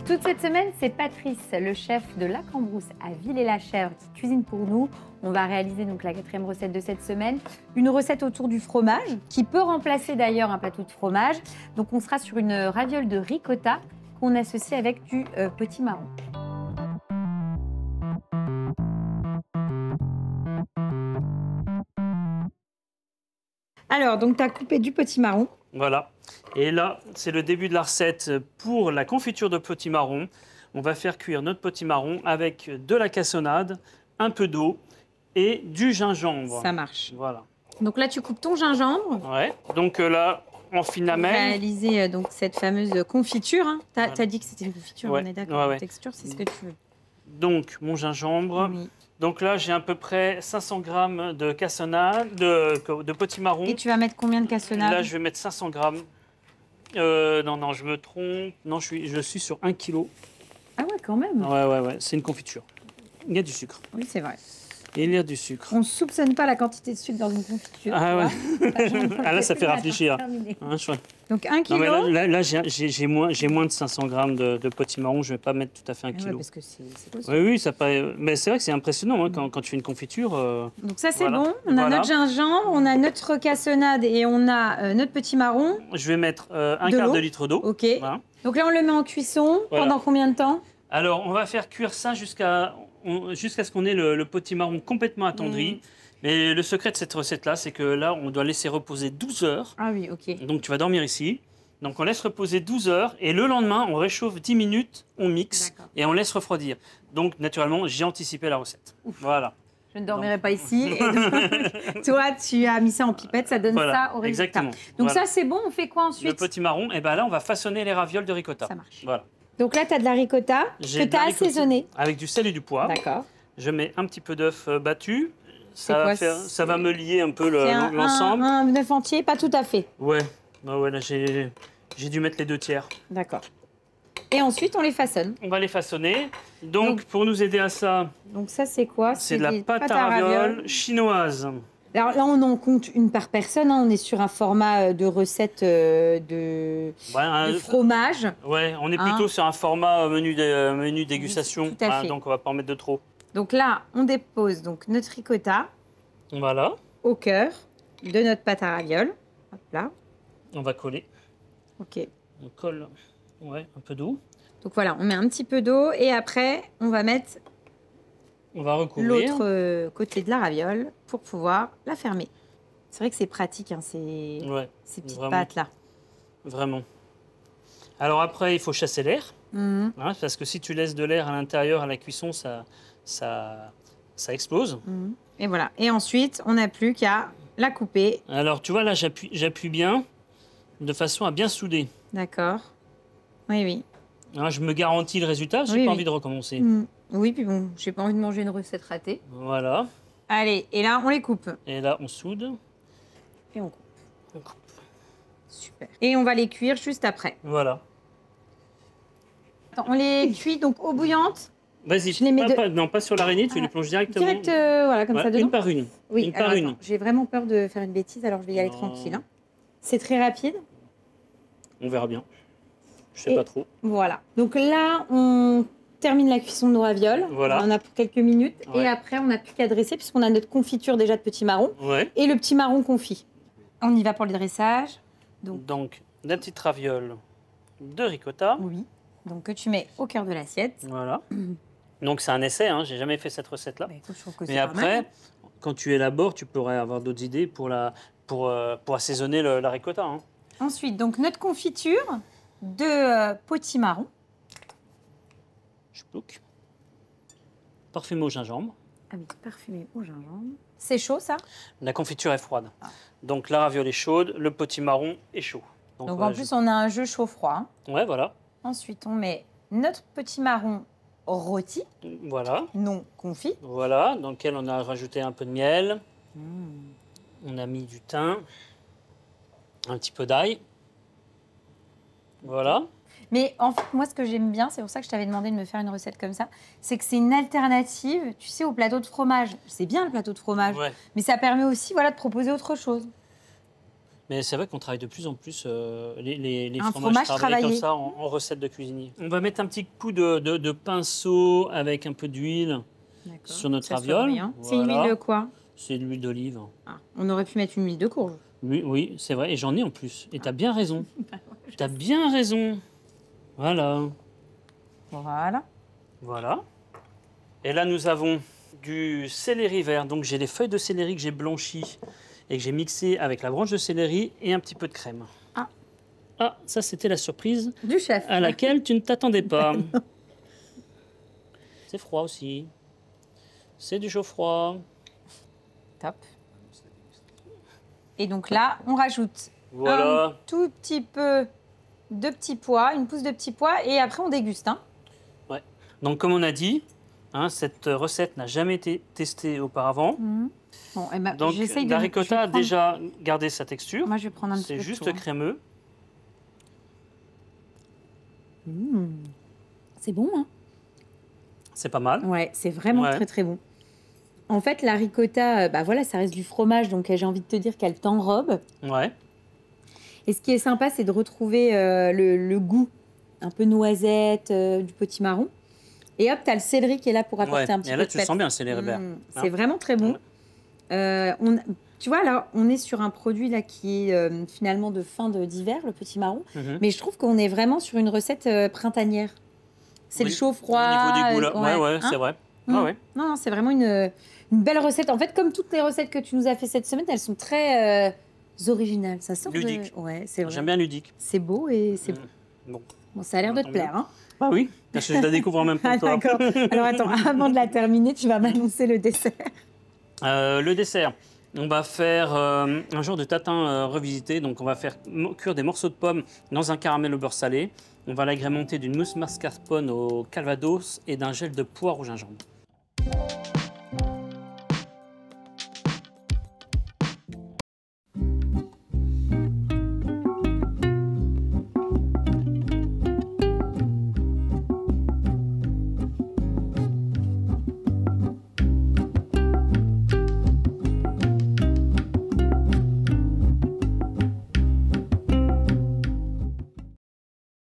Toute cette semaine, c'est Patrice, le chef de La Cambrousse à Villers-la-Chèvre, qui cuisine pour nous. On va réaliser donc la 4e recette de cette semaine. Une recette autour du fromage, qui peut remplacer d'ailleurs un plateau de fromage. Donc on sera sur une raviole de ricotta qu'on associe avec du potimarron. Alors, donc tu as coupé du potimarron. Voilà. Et là, c'est le début de la recette pour la confiture de potimarron. On va faire cuire notre potimarron avec de la cassonade, un peu d'eau et du gingembre. Ça marche. Voilà. Donc là, tu coupes ton gingembre. Ouais. Donc là, on finamène. Réaliser donc cette fameuse confiture. Hein. Tu as dit que c'était une confiture, Ouais. on est d'accord. Ouais, ouais. La texture, c'est ce que tu veux. Donc, mon gingembre. Oui. Donc là, j'ai à peu près 500 g de cassonade, de potimarron. Et tu vas mettre combien de cassonade? Là, je vais mettre 500 g. Non, je me trompe. Non, je suis sur 1 kg. Ah ouais, quand même. Ouais. C'est une confiture. Il y a du sucre. Oui, c'est vrai. Il y a du sucre. On ne soupçonne pas la quantité de sucre dans une confiture. Ah ouais. Ah là, ça fait réfléchir. Hein, Donc 1 kg. Non, mais là j'ai moins de 500 g de potimarron. Je ne vais pas mettre tout à fait 1 kg. Ouais, parce que c'est possible. Oui, ça paraît... Mais c'est vrai que c'est impressionnant hein, quand tu fais une confiture. Donc ça, c'est voilà. bon. On a notre gingembre, on a notre cassonade et on a notre potimarron. Je vais mettre un quart de litre d'eau. OK. Voilà. Donc là, on le met en cuisson. Voilà. Pendant combien de temps? Alors, on va faire cuire ça jusqu'à ce qu'on ait le potimarron complètement attendri. Mais le secret de cette recette-là, c'est que là, on doit laisser reposer 12 heures. Ah oui, OK. Donc, tu vas dormir ici. Donc, on laisse reposer 12 heures. Et le lendemain, on réchauffe 10 minutes, on mixe et on laisse refroidir. Donc, naturellement, j'ai anticipé la recette. Ouf. Voilà. Je ne dormirai pas ici. Et donc, toi, tu as mis ça en pipette, ça donne ça au résultat. Exactement. Donc ça, c'est bon. On fait quoi ensuite? Le potimarron, et ben là, on va façonner les ravioles de ricotta. Ça marche. Voilà. Donc là, tu as de la ricotta que tu as assaisonnée. Avec du sel et du poivre. D'accord. Je mets un petit peu d'œuf battu. Ça va me lier un peu l'ensemble. Un œuf entier, pas tout à fait. Ouais. Là, j'ai dû mettre les 2/3. D'accord. Et ensuite, on les façonne. On va les façonner. Donc pour nous aider à ça... Donc ça, c'est quoi? C'est de la pâte à ravioles chinoise. Alors là, on en compte une par personne. Hein. On est sur un format de recette de fromage. Ouais, on est plutôt sur un format menu dégustation. Tout à fait. Donc on va pas en mettre de trop. Donc là, on dépose donc notre ricotta. Voilà. Au cœur de notre pâte à ravioles. Hop là. On va coller. OK. On colle, un peu d'eau. Donc voilà, on met un petit peu d'eau et après, on va mettre l'autre côté de la raviole pour pouvoir la fermer. C'est vrai que c'est pratique, hein, ces petites pâtes-là. Vraiment. Alors après, il faut chasser l'air. Parce que si tu laisses de l'air à l'intérieur, à la cuisson, ça explose. Et voilà. Et ensuite, on n'a plus qu'à la couper. Alors, tu vois, là, j'appuie bien, de façon à bien souder. D'accord. Oui. Alors, je me garantis le résultat, j'ai pas envie de recommencer. Oui, puis bon, j'ai pas envie de manger une recette ratée. Voilà. Allez, et là, on les coupe. Et là, on soude. Et on coupe. Super. Et on va les cuire juste après. Voilà. Attends, on les cuit donc eau bouillante. Vas-y, non, pas sur l'araignée, tu les plonges directement. Voilà, comme ça dedans. Une par une. Oui, une par une. J'ai vraiment peur de faire une bêtise, alors je vais y aller tranquille. Hein. C'est très rapide. On verra bien. Je sais pas trop. Voilà. Donc là, on termine la cuisson de nos ravioles. Voilà. On en a pour quelques minutes. Et après, on n'a plus qu'à dresser puisqu'on a notre confiture déjà de petit marron. Et le petit marron confit. On y va pour le dressage. Donc la petite raviole de ricotta. Oui. Donc que tu mets au cœur de l'assiette. Voilà. Donc c'est un essai, hein. J'ai jamais fait cette recette-là. Mais après, quand tu élabores, tu pourrais avoir d'autres idées pour assaisonner la ricotta. Hein. Ensuite, donc notre confiture de potimarron. Je plouque. Parfumé au gingembre. Ah oui, parfumé au gingembre. C'est chaud, ça? La confiture est froide. Donc la raviole est chaude, le potimarron est chaud. Donc en plus, on a un jeu chaud-froid. Hein. Ouais, voilà. Ensuite, on met notre potimarron rôti. Voilà. Non confit. Voilà, dans lequel on a rajouté un peu de miel. On a mis du thym. Un petit peu d'ail. Voilà. Mais en fait, moi, ce que j'aime bien, c'est pour ça que je t'avais demandé de me faire une recette comme ça, c'est que c'est une alternative, tu sais, au plateau de fromage. C'est bien le plateau de fromage, mais ça permet aussi de proposer autre chose. Mais c'est vrai qu'on travaille de plus en plus les Un fromages fromage travaillés comme travaillé. ça en recette de cuisinier. On va mettre un petit coup de pinceau avec un peu d'huile sur notre Ça soit raviole. brillant. C'est une Voilà. huile de quoi? C'est de l'huile d'olive. Ah, on aurait pu mettre une huile de courge. Oui, oui, c'est vrai. Et j'en ai en plus. Et t'as bien raison. T'as bien raison. Voilà. Voilà. Voilà. Et là, nous avons du céleri vert. Donc, j'ai les feuilles de céleri que j'ai blanchies et que j'ai mixées avec la branche de céleri et un petit peu de crème. Ah. Ah, ça, c'était la surprise Du chef. à laquelle tu ne t'attendais pas. C'est froid aussi. C'est du chaud froid. Top. Et donc là, on rajoute Voilà. un tout petit peu de petits pois, une pousse de petits pois, et après on déguste. Hein. Ouais. Donc, comme on a dit, hein, cette recette n'a jamais été testée auparavant. Bon, eh ben, Donc, j'essaye de. la je vais ricotta a prendre- déjà gardé sa texture. Moi, je vais prendre un petit peu. C'est de juste tout, hein. crémeux. C'est bon, hein? C'est pas mal. Ouais, c'est vraiment Ouais. très très bon. En fait, la ricotta, bah voilà, ça reste du fromage, donc j'ai envie de te dire qu'elle t'enrobe. Ouais. Et ce qui est sympa, c'est de retrouver le goût un peu noisette du potimarron. Et hop, t'as le céleri qui est là pour apporter Ouais. un petit Et peu là, de tu pep. sens bien le céleri vert. C'est vraiment très bon. Tu vois, là, on est sur un produit là qui est finalement de fin d'hiver, le potimarron. Mhm. Mais je trouve qu'on est vraiment sur une recette printanière. C'est Oui. le chaud-froid. Au niveau des goûts, là. Ouais, hein. c'est vrai. Mm. Ouais, ouais. Non, non, c'est vraiment une belle recette. En fait, comme toutes les recettes que tu nous as fait cette semaine, elles sont très originales. Ça sort Ludique. de... Ouais, c'est vrai. J'aime bien ludique. C'est beau et c'est bon. Bon. Bon, ça a l'air de te Tant plaire. Hein. Ah oui, parce que je la découvre en même temps Ah, que toi. d'accord. Alors attends, avant de la terminer, tu vas m'annoncer le dessert. Le dessert, on va faire un genre de tatin revisité. Donc, on va faire cuire des morceaux de pommes dans un caramel au beurre salé. On va l'agrémenter d'une mousse mascarpone au calvados et d'un gel de poire au gingembre.